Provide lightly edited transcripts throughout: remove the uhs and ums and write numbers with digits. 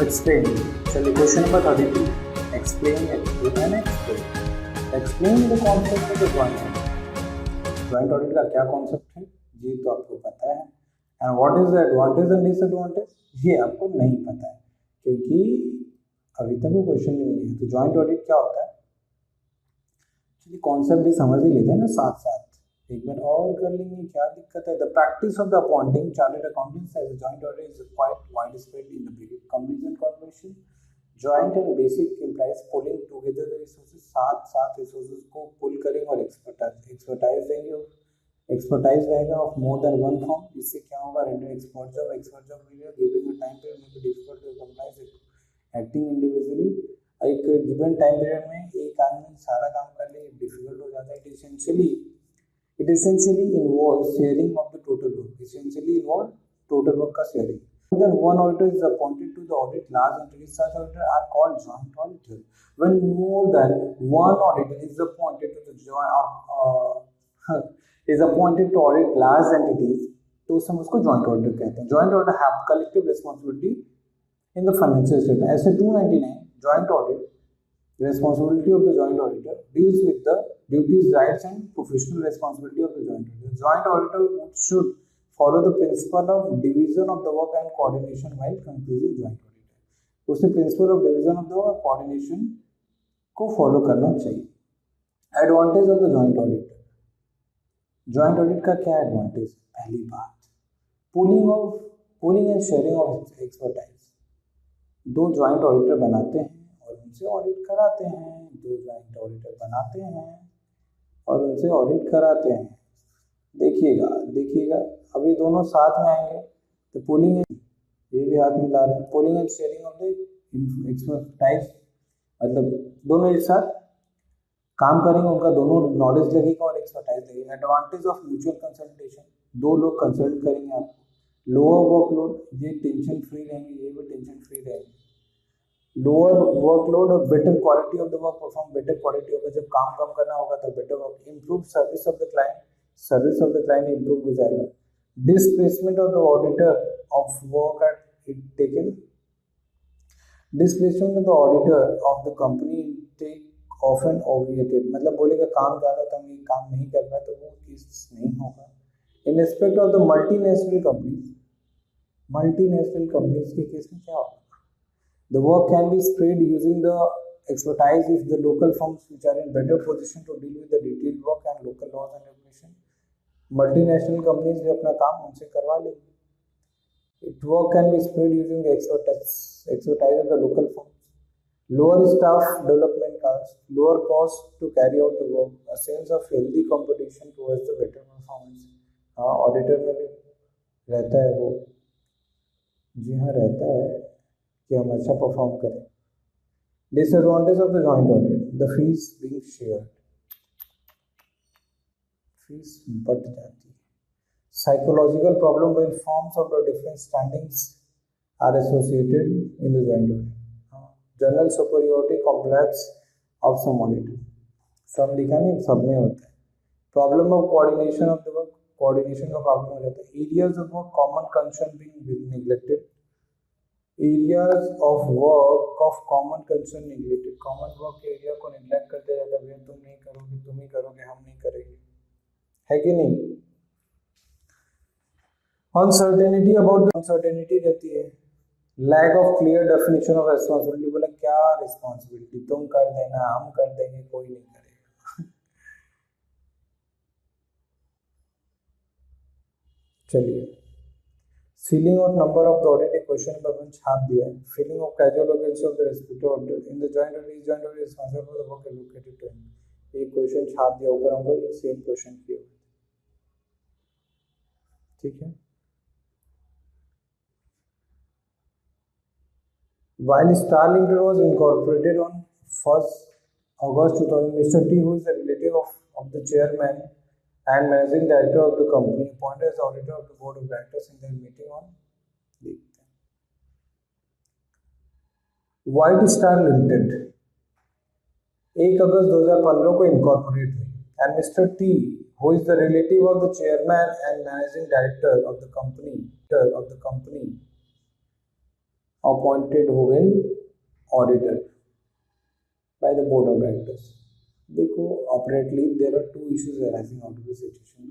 Explain. चलिए question number 32. Explain and explain. Explain the concept of the joint audit. Joint audit का क्या concept है ये तो आपको पता है. And what is the advantage and disadvantage ये आपको नहीं पता है क्योंकि अभी तक वो क्वेश्चन नहीं है. तो जॉइंट ऑडिट क्या होता है चलिए कॉन्सेप्ट भी समझ ही लेते हैं ना साथ साथ. एक बार और कर लेंगे क्या दिक्कत है. The practice of the appointing chartered accountants as a joint auditor is quite widespread in the big companies and corporation. Joint and basic implies pulling together the resources. साथ रिसोर्सेज को पुल करेंगे और एक्सपर्टाइज देंगे. Expertise रहेगा of more than one form. इससे क्या होगा render expert job giving a time period में be difficult to complies acting individually. एक गिवन टाइम पीरियड में एक आदमी सारा काम कर ले डिफिकल्ट हो जाता है. It essentially involves sharing of the total work. Essentially involves total work का sharing. Then one auditor is appointed to the audit large entities. Such auditors are called joint auditor. When more than one auditor is appointed to audit large entities, तो हम उसको joint auditor कहते हैं. Joint auditor have collective responsibility in the financial statement. As a 299 joint audit, the responsibility of the joint auditor deals with the duties, rights and professional responsibility of the joint auditor. The joint auditor should follow the principle of division of the work and coordination while concluding joint audit. उससे principle of division of the work coordination को follow करना चाहिए. Advantage of the joint auditor. Joint audit का क्या advantage? पहली बात pooling and sharing of expertise. दो joint auditor बनाते हैं और उनसे ऑडिट कराते हैं. दो जॉइंट ऑडिटर बनाते हैं और उनसे ऑडिट कराते हैं. देखिएगा अभी दोनों साथ में आएंगे तो पुलिंग ये भी हाथ मिला रहे हैं. Pulling and sharing of the expertise मतलब दोनों एक साथ काम करेंगे. उनका दोनों नॉलेज लगेगा और एक्सपर्टाइज लगेगा. Advantage of mutual consultation. दो लोग कंसल्ट करेंगे आपको. लोअर वर्कलोड ये टेंशन फ्री रहेंगे. ये भी टेंशन फ्री रहेंगे. लोअर वर्कलोड और better quality of the work perform. Better quality होगा जब काम कम करना होगा तो better work. Improve service of the client improve हो जाएगा. Displacement of the auditor of work at it taken. Displacement of the auditor of the company take often ओबिएटेड मतलब बोलेगा काम ज़्यादा तो हम ये काम नहीं कर पाए तो वो चीज नहीं होगा. In respect of the multinational companies के केस में क्या होगा. The work can be spread using the expertise if the local firms which are in better position to deal with the detailed work and local laws and regulation. Multinational companies भी अपना काम उनसे करवा लेंगे. It work can be spread using the expertise of the local firms. Lower staff development costs, lower cost to carry out the work, a sense of healthy competition towards the better performance. हाँ auditor में भी रहता है वो. जी हाँ रहता है कि हम अच्छा परफॉर्म करें. Disadvantage of the joint audit. The fees being shared. Fees बढ़ जाती है. Psychological problem when forms of the different standings are associated in the joint audit. General superiority complex of some auditor. सब लिखा नहीं सब में होता है. Problem of coordination of the work. Coordination का प्रॉब्लम हो जाता है. Areas of work common concern being neglected. Areas of work of common concern neglected. Common work के एरिया को नेग्लेक्ट करते रहता है. भैया तुम नहीं करोगे तुम ही करोगे हम नहीं करेंगे. है कि नहीं. अनसर्टेनिटी अबाउट अनसर्टेनिटी रहती है. Lack of clear definition of responsibility. बोला क्या रिस्पॉन्सिबिलिटी तुम कर देना हम कर देंगे कोई नहीं करेगा. चलिए सीलिंग और number of the audit. Question number 1 छाप दिया है. Filling of casual vacancy of the respective auditor in the joint audit responsible for the work allocated to him. एक क्वेश्चन छाप दिया ऊपर हम लोग सेम क्वेश्चन किए. ठीक है. While Star Limited was incorporated on 1st August 2000, Mr. T, who is a relative of the chairman and managing director of the company, appointed as auditor of the board of directors in their meeting on White Star Limited 1 अगस्त 2015 को incorporate हुई. And Mr. T, who is the relative of the chairman and managing director of the company, appointed हो गए auditor by the board of directors. देखो, apparently there are two issues arising out of the situation,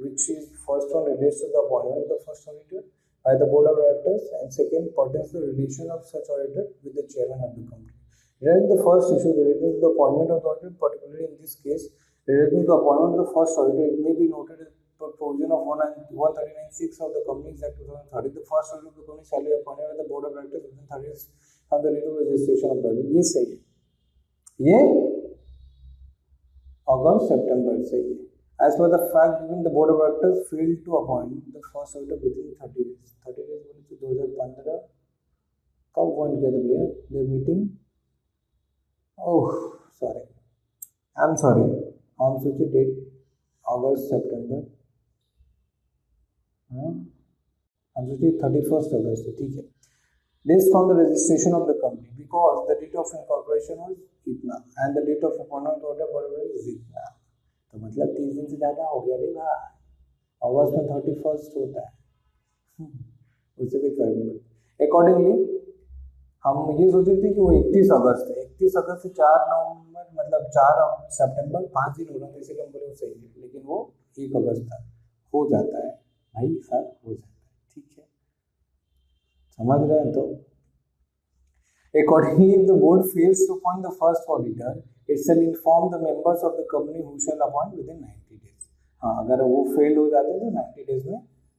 which is first one relates to the appointment of the first auditor by the board of directors, and second pertains to the relation of such auditor with the chairman of the company. Regarding the first issue relating to the appointment of the auditor, particularly in this case relating to the appointment of the first auditor, it may be noted as per provision of 139(6) of the Companies Act 2013, the first auditor of the company shall be appointed by the board of directors within 30 days from the date of registration of the auditor. ये सही है, ये अगस्त सितंबर से ही. As per the fact given, the board of directors failed to appoint the first auditor within 30 days. 30 days बोले तो 2015 कब appoint किया था भैया? The meeting, oh sorry, I am sorry, हम सोचे डेट अगस्त सितंबर, हम सोचे 31 अगस्त है, ठीक है. Days from the registration of the company, because the date of incorporation was इतना and the date of appointment order बराबर is इतना, तो मतलब 30 दिन से ज़्यादा हो गया रे भाई. अगस्त में 31 होता है, उससे कोई फर्क नहीं पड़ता. अकॉर्डिंगली हम ये सोचे थे कि वो 31 अगस्त है, 31 अगस्त से 4 नवंबर मतलब 4 सितंबर 5 दिन हो रहा था, इसलिए हम बोले वो सही है, लेकिन वो 1 अगस्त तक हो जाता है भाई, सर हो जाता है, ठीक है, समझ रहे हैं. तो accordingly, if the board fails to appoint the first auditor, it shall inform the members of the company who shall appoint within 90 days. हाँ, अगर वो फेल हो जाते हैं तो 90 days में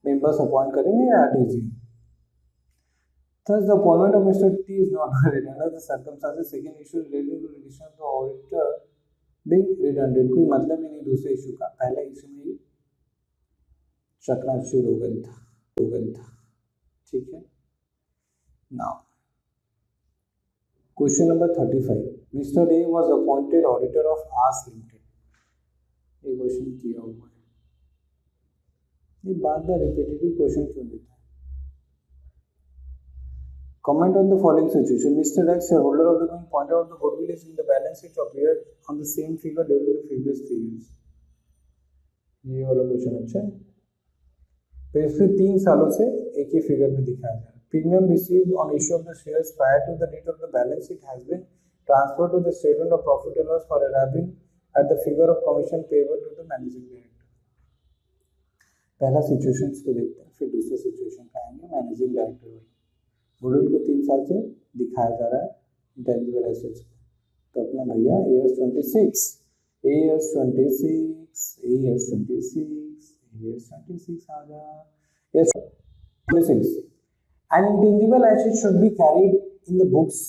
members appoint करेंगे at easy. Thus, the appointment of Mr. T is not valid under the circumstances. Second issue relating to relation of the auditor being redundant. कोई मतलब ही नहीं दूसरे इशू का, पहले इशू में ही चकना शुरू हो गया था, ठीक है. Now, question number 35. Mr. A was appointed auditor of AS Limited. ये क्वेश्चन किया हुआ है, ये बार बार रिपीटेटिव क्वेश्चन क्यों देता है? Comment on the following situation. Mr. X, shareholder of the company, pointed out the goodwill is in the balance sheet appeared on the same figure during the previous 3 years. ये वाला question अच्छा है. पिछले 3 सालों से एक ही फिगर में दिखाया जा रहा है. Premium received on issue of the shares prior to the date of the balance sheet has been transferred to the statement of profit and loss for arriving at the figure of commission payable to the managing director. पहला situation को देखते हैं, फिर दूसरे situation का आएंगे. Managing director वाला goodwill को 3 साल से दिखाया जा रहा है इंटेंजिबल एसेट्स को, तो अपना भैया AS26 आ गया. AS26 An intangible asset should be carried in the books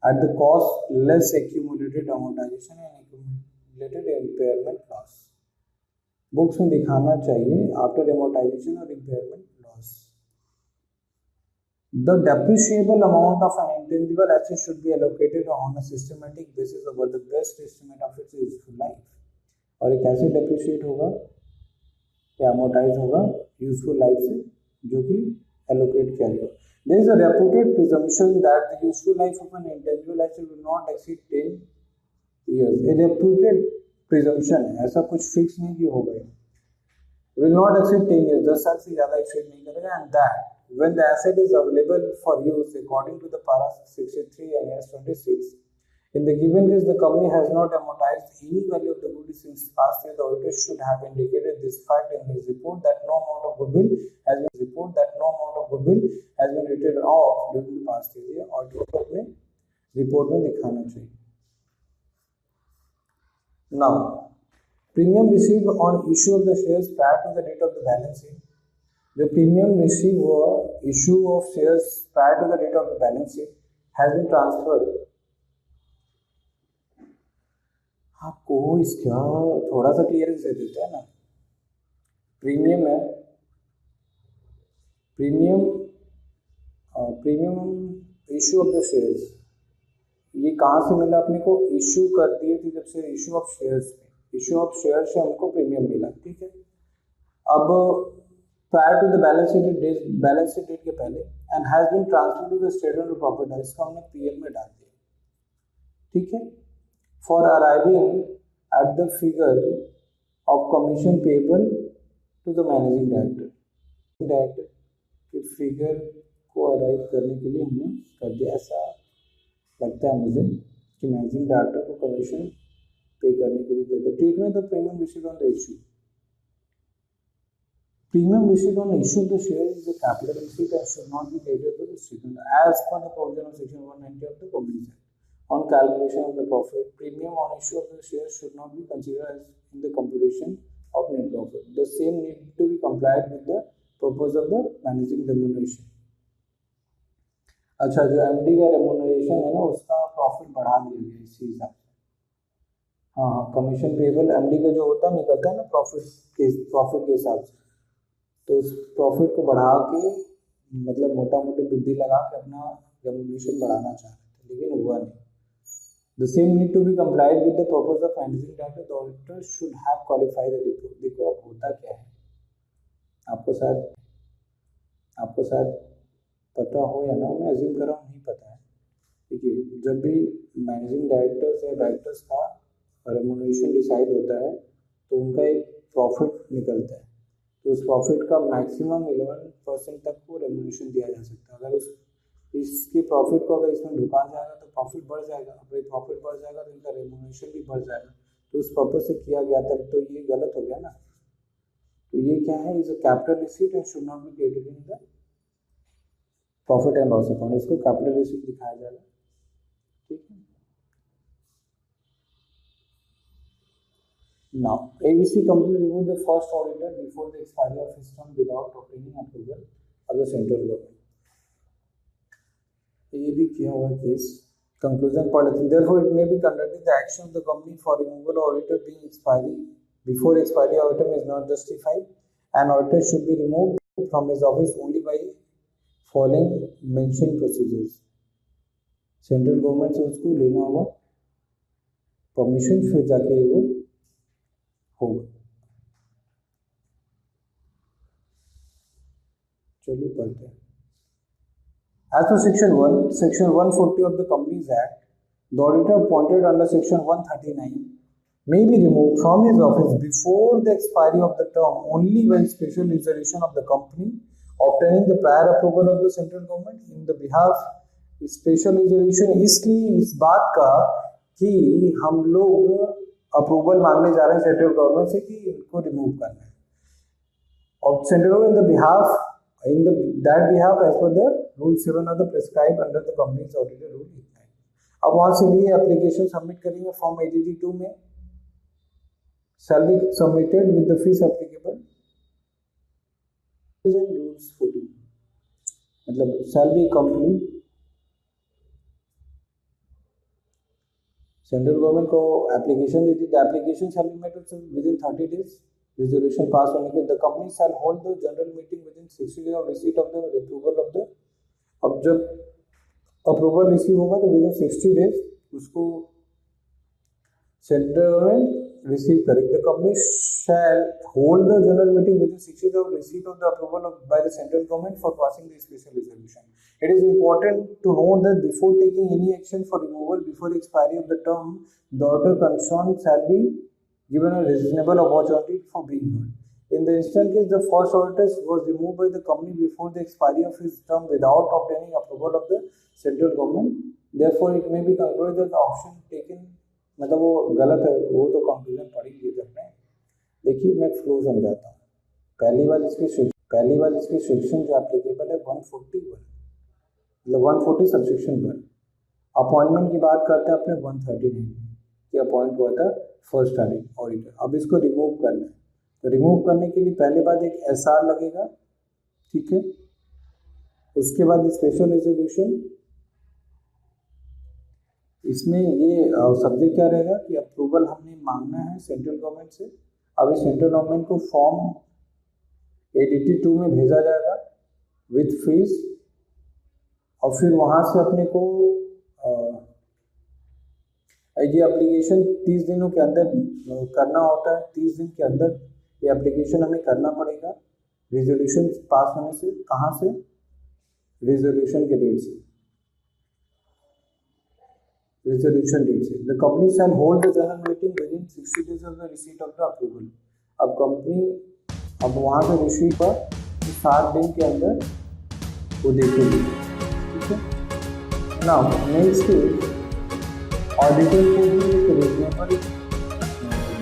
at the cost less accumulated amortization and accumulated impairment loss. Books में दिखाना चाहिए after amortization or impairment loss. The depreciable amount of an intangible asset should be allocated on a systematic basis over the best estimate of its useful life. और ये कैसे depreciate होगा या amortize होगा? useful life से, जो कि allocate किया गया. There is a reputed presumption that the useful life of an intangible asset will not exceed 10 years. A reputed presumption है, ऐसा कुछ फिक्स नहीं कि होगा. Will not exceed 10 years, 10 साल से ज़्यादा exceed नहीं करेगा. And that when the asset is available for use according to the PART-56 and AS26, in the given case the company has not amortized any value of the goodwill since past year, the auditor should have indicated this fact in his report that no amount of goodwill has been written off during the past year. ये auditor को अपने report में दिखाना चाहिए. Now, premium received on issue of the shares prior to the date of the balance sheet. The premium received हुआ issue of shares prior to the date of the balance sheet has been transferred. आपको इसका थोड़ा सा clearance दे देते हैं ना. Premium है, premium issue of the shares, ये कहाँ से मिला अपने को? इशू कर दिए थे जब से इशू ऑफ शेयर्स पे, इशू ऑफ शेयर से हमको प्रीमियम मिला, ठीक है. अब prior to the balance sheet date के पहले and has been transferred to the statement of profit, इसको हमने पीएल में डाल दिया, ठीक है. For arriving at the figure of commission payable to the managing director. Director की फिगर को अराइव करने के लिए हमने कर दिया। ऐसा लगता है मुझे कि मैनेजिंग डायरेक्टर को कमीशन पे करने के लिए कहते हैं। Treatment of premium received on the issue. Premium received on issue of the share is a capital receipt and should not be credited to the recipient as per the provision of section 190 of the Companies Act. On calculation of the profit, premium on issue of the shares should not be considered as in the computation of net profit. The same need to be complied with the purpose of the managing remuneration. अच्छा, जो MD का remuneration है ना, उसका profit बढ़ा दिया गया इसी हिसाब से। हाँ, कमीशन पेबल एमडी का जो होता है निकलता है ना प्रॉफिट के हिसाब से, तो उस प्रॉफिट को बढ़ा के मतलब मोटा मोटी बुद्धि लगा के अपना रेमुनरेशन बढ़ाना चाह रहे थे, लेकिन हुआ नहीं। The same need to be complied with the purpose of managing director, the auditor should have qualified the report. देखो अब होता क्या है, आपको शायद पता हो या ना, मैं अज्यूम कर रहा हूँ नहीं पता है। देखिए, जब भी मैनेजिंग डायरेक्टर्स या डायरेक्टर्स का रेमुनरेशन डिसाइड होता है तो उनका एक प्रॉफिट निकलता है, तो उस प्रॉफिट का मैक्सिमम 11% तक को रेमुनरेशन दिया जा सकता है। अगर इसके प्रॉफिट को अगर इसमें ढुका जाएगा तो प्रॉफिट बढ़ जाएगा, अगर प्रॉफिट बढ़ जाएगा तो इनका रेमुनरेशन भी बढ़ जाएगा। तो उस पर्पज से किया गया था, तो ये गलत हो गया ना। तो ये क्या है, is a capital receipt and should not be credited in the profit and loss account. इसको कैपिटल रिसीट दिखाया जाएगा, ठीक है। Now, ABC company removed the first auditor before the expiry of his term without obtaining approval of the central government. ये भी किया हुआ case. Conclusion policy. Therefore, it may be conducted the action of the company for removal of auditor being expiry before expiry of term is not justified. An auditor should be removed from his office only by following mentioned procedures. Central government से उसको लेना होगा permission, फिर जाके वो होगा। चलिए पढ़ते हैं। As per section 140 of the Companies Act, the auditor appointed under section 139 may be removed from his office before the expiry of the term only by special resolution of the company, obtaining the prior approval of the central government in the behalf. Special resolution इसलिए इस बात का कि हम लोग approval मांगने जा रहे हैं सेंट्रल गवर्नमेंट से कि इनको रिमूव करना है, और central government in the behalf in that behalf as per the rule 7 of the prescribe under the companies auditor rule 89। अब वहां से लिए एप्लीकेशन सबमिट करेंगे फॉर्म ADD 2 में, shall be submitted with the fees applicable rules 14, मतलब shall be complete। Central government को application दी थी, the application shall be made with in 30 days resolution pass होने के। The company shall hold the general meeting with in 60 days of receipt of the approval of the. अब जब approval receive होगा तो with in 60 days उसको central government receive करेगी। The company shall hold the general meeting with in 60 days of receipt of the approval of by the central government for passing the special resolution. It is important to note that before taking any action for removal before expiry of the term, the auditor concerned shall be given a reasonable opportunity for being heard. In the instant case, the first auditor was removed by the company before the expiry of his term without obtaining approval of the central government. Therefore, it may be concluded that the option taken मतलब वो गलत है, वो तो conclusion पढ़ ही लिए अपने। देखिए मैं फ्लो समझाता हूँ। पहली बार इसकी सेक्शन जो एप्लीकेबल है 141, मतलब 140 सबसेक्शन 1। अपॉइंटमेंट की बात करते हैं अपने 139 की अपॉइंट हुआ था फर्स्ट ऑडिटर। अब इसको रिमूव करना है, तो रिमूव करने के लिए पहले बात एक SR लगेगा, ठीक है। उसके बाद स्पेशल रेजोल्यूशन, इसमें ये सब्जेक्ट क्या रहेगा कि अप्रूवल हमने मांगना है सेंट्रल गवर्नमेंट से। अब इस सेंट्रल गवर्नमेंट को फॉर्म ADD 2 में भेजा जाएगा विथ फीस, और फिर वहाँ से अपने को ये एप्लीकेशन 30 दिनों के अंदर करना होता है। 30 दिन के अंदर ये एप्लीकेशन हमें करना पड़ेगा रिजोल्यूशन पास होने से। कहाँ से? रिजोल्यूशन के डेट से, रिजोल्यूशन डेट से। The company shall hold the general meeting with in 60 days of the receipt of the approval. अब कंपनी अब वहाँ से रिसीट पर 7 दिन के अंदर वो देखोगे, ठीक है। नाउ नेक्स्ट ऑडिटर को भी एक रीजनेबल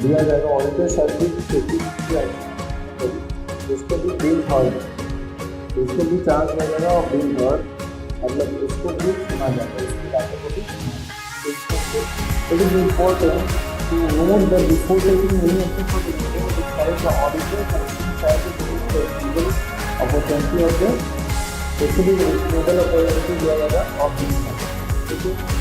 दिया जाएगा, ऑडिटर शैल बी उसको भी बीइंग हर्ड, उसको भी चांस लगेगा और बीइंग हर्ड मतलब उसको भी सुना जाएगा, उसकी बातों को भी सुना। It is important to note that before taking any action for the report, it corrects the auditor shall be given the legal opportunity of the reasonable opportunity दिया जाएगा और ठीक है।